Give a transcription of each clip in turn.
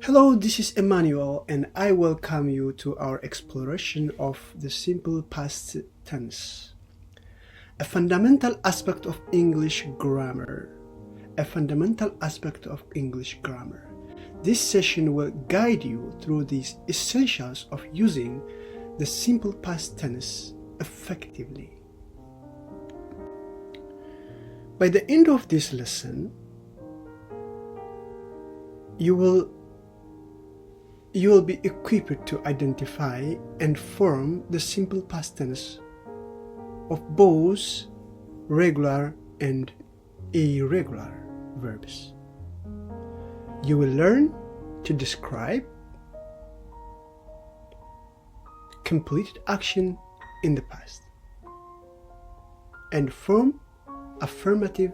Hello, this is Emmanuel, and I welcome you to our exploration of the simple past tense, a fundamental aspect of English grammar. This session will guide you through these essentials of using the simple past tense effectively. By the end of this lesson, you will be equipped to identify and form the simple past tense of both regular and irregular verbs. You will learn to describe completed action in the past and form affirmative,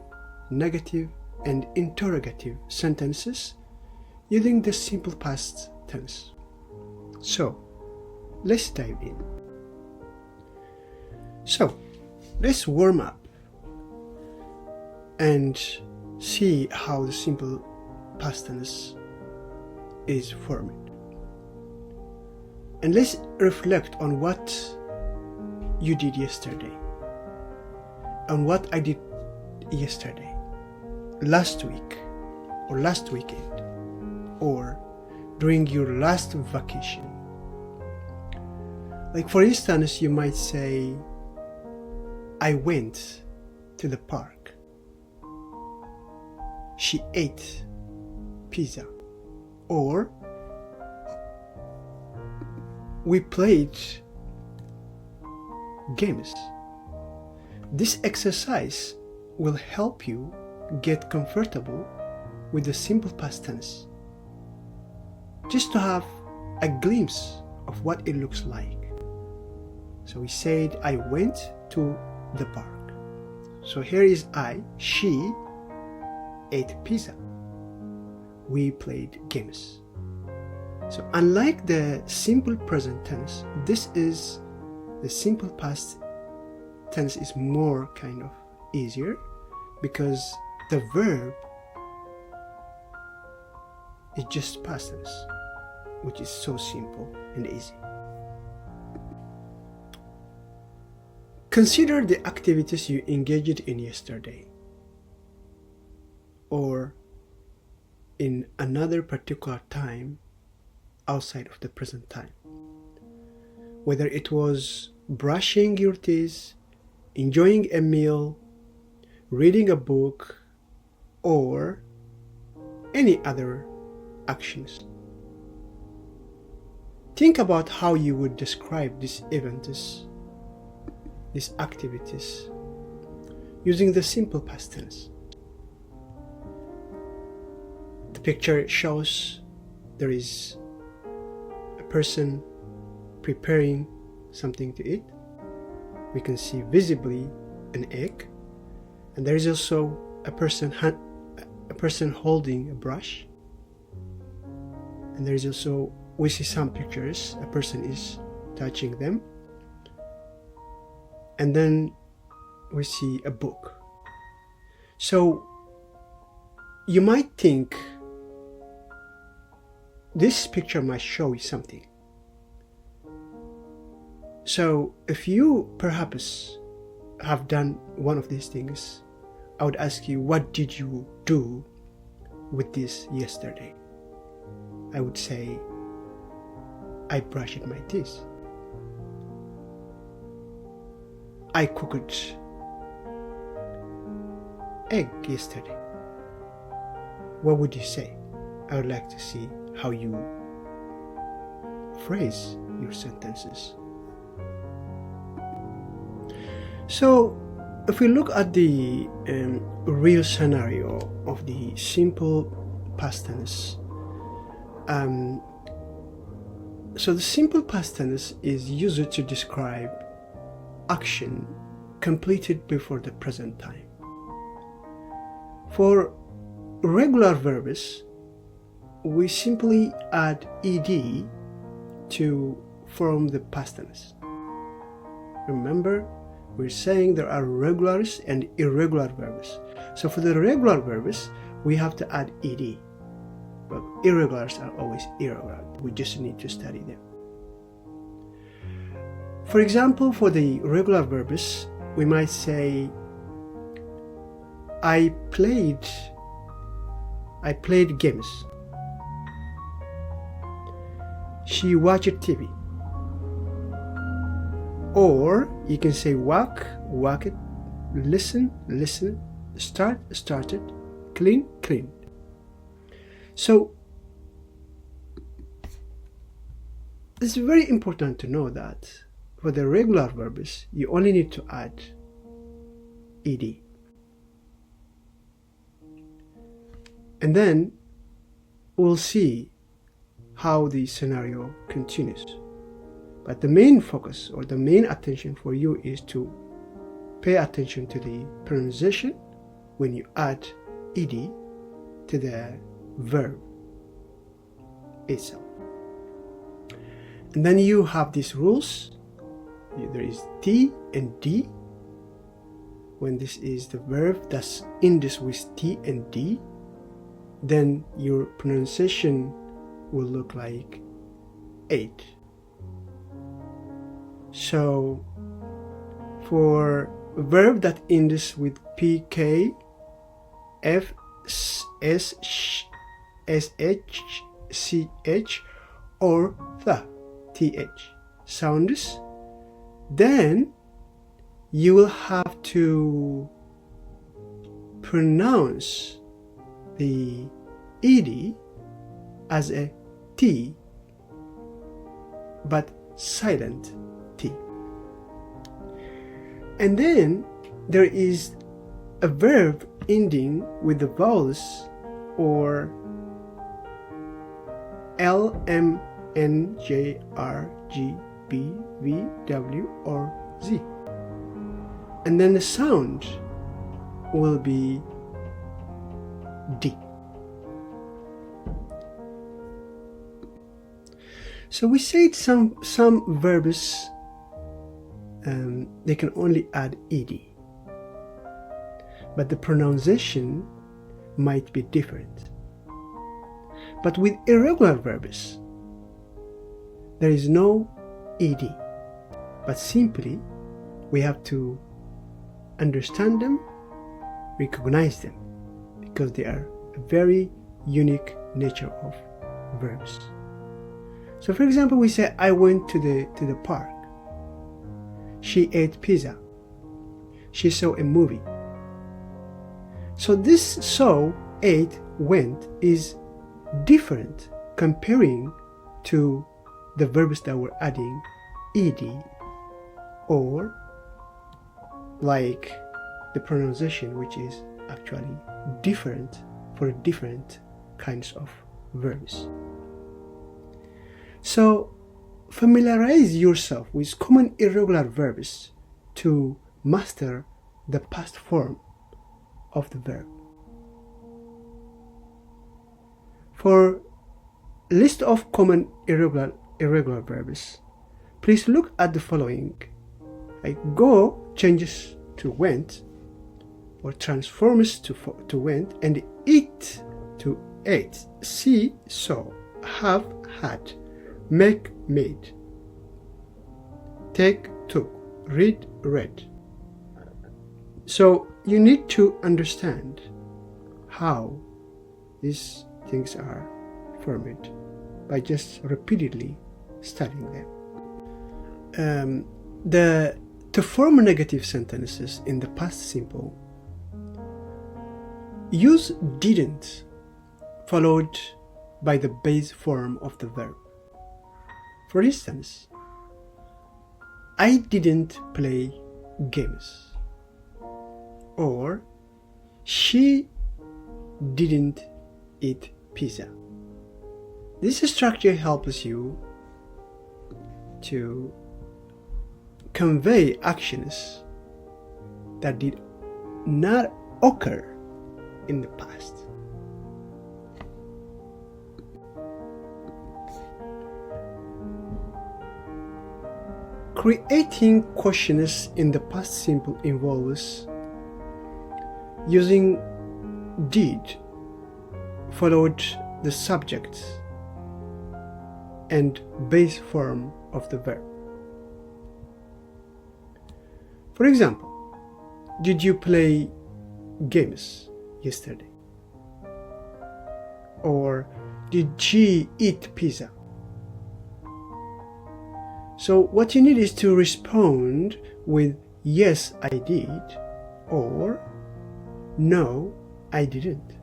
negative, and interrogative sentences using the simple past tense. So, let's dive in. So, let's warm up and see how the simple past tense is formed. And let's reflect on what you did yesterday and what I did yesterday, last week, or last weekend, or during your last vacation. Like, for instance, you might say, I went to the park. She ate pizza. Or we played games. This exercise will help you get comfortable with the simple past tense, just to have a glimpse of what it looks like. So we said, I went to the park. So here is I, she ate pizza. We played games. So unlike the simple present tense, this is the simple past tense is more kind of easier because the verb is just past tense, which is so simple and easy. Consider the activities you engaged in yesterday or in another particular time outside of the present time. Whether it was brushing your teeth, enjoying a meal, reading a book, or any other actions. Think about how you would describe these events, these activities, using the simple past tense. The picture shows there is a person preparing something to eat. We can see visibly an egg, and there is also a person holding a brush. And there is also, we see some pictures, a person is touching them. And then we see a book. So you might think this picture might show you something. So if you perhaps have done one of these things, I would ask you, what did you do with this yesterday? I would say, I brushed my teeth. I cooked egg yesterday. What would you say? I would like to see how you phrase your sentences. So, if we look at the real scenario of the simple past tense, so the simple past tense is used to describe action completed before the present time. For regular verbs, we simply add ed to form the past tense. Remember, we're saying there are regulars and irregular verbs. So for the regular verbs, we have to add ed. but irregulars are always irregular. We just need to study them. For example, for the regular verbs, we might say, I played games. She watched TV. Or you can say walk, walked, listen, listened, start, started, clean, cleaned. So it's very important to know that for the regular verbs, you only need to add ed. And then we'll see how the scenario continues. But the main focus or the main attention for you is to pay attention to the pronunciation when you add ed to the verb itself. And then you have these rules. There is T and D. When this is the verb that's ended with T and D, then your pronunciation will look like 8. So for a verb that ends with PK, F, S, SH, CH, or TH sounds, then you will have to pronounce the ed as a T, but silent T. And then there is a verb ending with the vowels or L, M, N, J, R, G, B, V, W, or Z. And then the sound will be D. So we said some verbs they can only add ed, but the pronunciation might be different. But with irregular verbs, there is no ed, but simply we have to understand them, recognize them, because they are a very unique nature of verbs. So for example, we say, I went to the park. She ate pizza. She saw a movie. So this saw, ate, went is different comparing to the verbs that we're adding ed, or like the pronunciation, which is actually different for different kinds of verbs. So familiarize yourself with common irregular verbs to master the past form of the verb. For list of common irregular verbs, please look at the following. Like go changes to went, or transforms to went, and eat to ate, see saw, have had, make made, take took, read read. So you need to understand how these things are formed by just repeatedly studying them. To form negative sentences in the past simple, use didn't followed by the base form of the verb. For instance, I didn't play games, or she didn't eat pizza. This structure helps you to convey actions that did not occur in the past. Creating questions in the past simple involves using did followed the subject and base form of the verb. For example, did you play games yesterday? Or did she eat pizza? So what you need is to respond with yes, I did, or no, I didn't,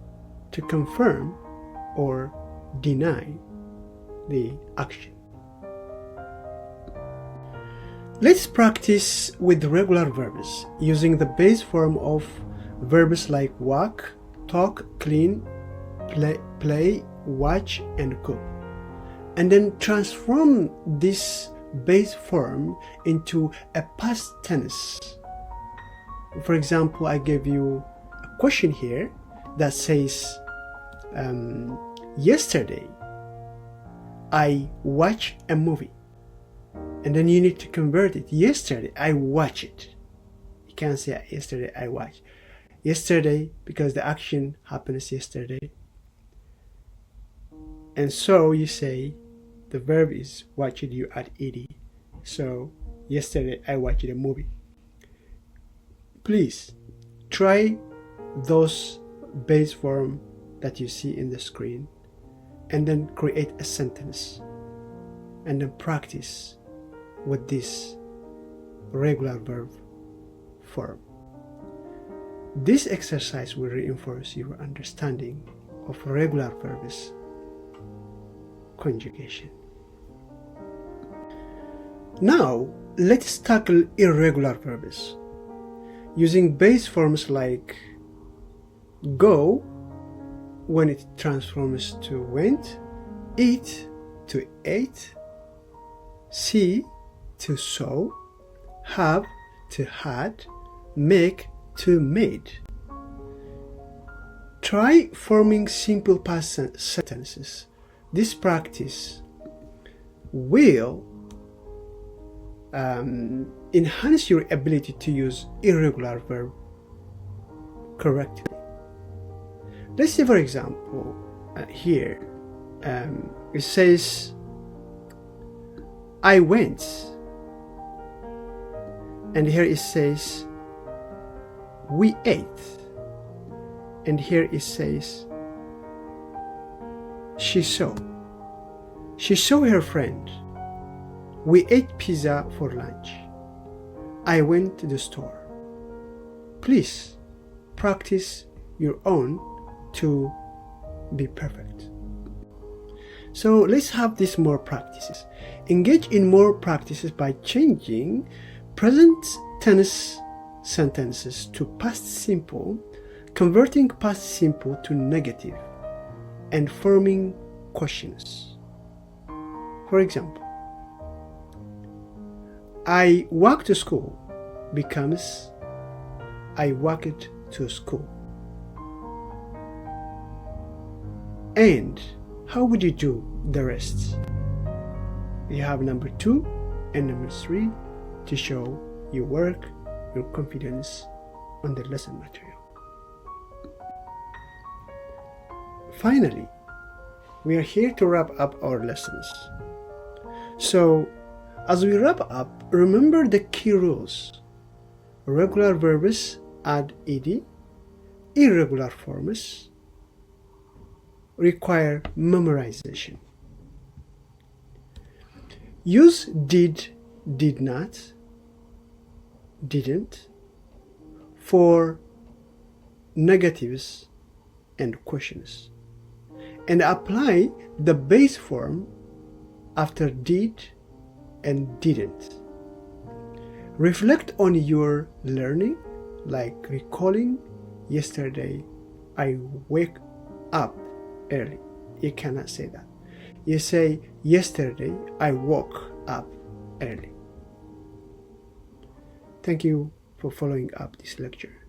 to confirm or deny the action. Let's practice with regular verbs using the base form of verbs like walk, talk, clean, play, watch, and cook, and then transform this base form into a past tense. For example, I gave you a question here that says, yesterday I watched a movie. And then you need to convert it. Yesterday I watched it. You can't say yesterday I watched. Yesterday, because the action happens yesterday. And so you say the verb is watched, you add ed. So yesterday I watched a movie. Please try those base form that you see in the screen and then create a sentence and then practice with this regular verb form. This exercise will reinforce your understanding of regular verbs conjugation. Now let's tackle irregular verbs using base forms like go when it transforms to went, eat to ate, see to saw, have to had, make to made. Try forming simple past sentences. This practice will enhance your ability to use irregular verb correctly. Let's say, for example, here it says I went, and here it says we ate, and here it says she saw her friend. We ate pizza for lunch. I went to the store. Please practice your own to be perfect. So let's have these more practices. Engage in more practices by changing present tense sentences to past simple, converting past simple to negative, and forming questions. For example, I walk to school becomes I walked to school. And how would you do the rest? You have number 2 and number 3 to show your work, your confidence on the lesson material. Finally, we are here to wrap up our lessons. So, as we wrap up, remember the key rules. Regular verbs add ed, irregular forms require memorization. Use did, did not, didn't for negatives and questions, and apply the base form after did and didn't. Reflect on your learning, like recalling yesterday I wake up early. You cannot say that. You say yesterday I woke up early. Thank you for following up this lecture.